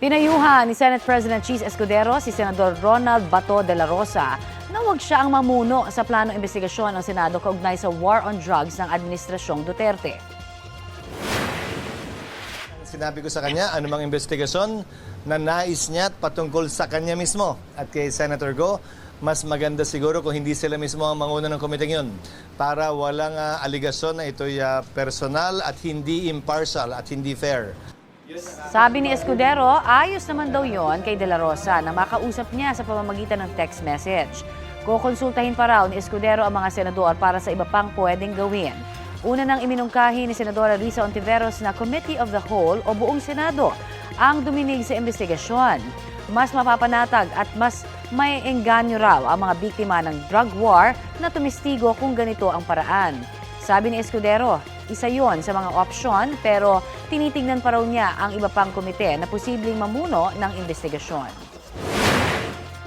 Pinayuhan ni Senate President Cheese Escudero si Senador Ronald Bato de la Rosa na huwag siya ang mamuno sa planong investigasyon ng Senado kaugnay sa war on drugs ng Administrasyong Duterte. Sinabi ko sa kanya, anumang investigasyon na nais niya patungkol sa kanya mismo. At kay Senator Go, mas maganda siguro kung hindi sila mismo ang manguna ng komiteng yun para walang aligasyon na ito'y personal at hindi impartial at hindi fair. Sabi ni Escudero, ayos naman daw yon kay De La Rosa na makausap niya sa pamamagitan ng text message. Kukonsultahin pa raw ni Escudero ang mga senador para sa iba pang pwedeng gawin. Una nang iminungkahi ni Senadora Risa Ontiveros na Committee of the Whole o buong Senado ang duminig sa investigasyon. Mas mapapanatag at mas may engganyo raw ang mga biktima ng drug war na tumistigo kung ganito ang paraan. Sabi ni Escudero, isa yon sa mga opsyon pero tinitingnan pa raw niya ang iba pang komite na posibleng mamuno ng investigasyon.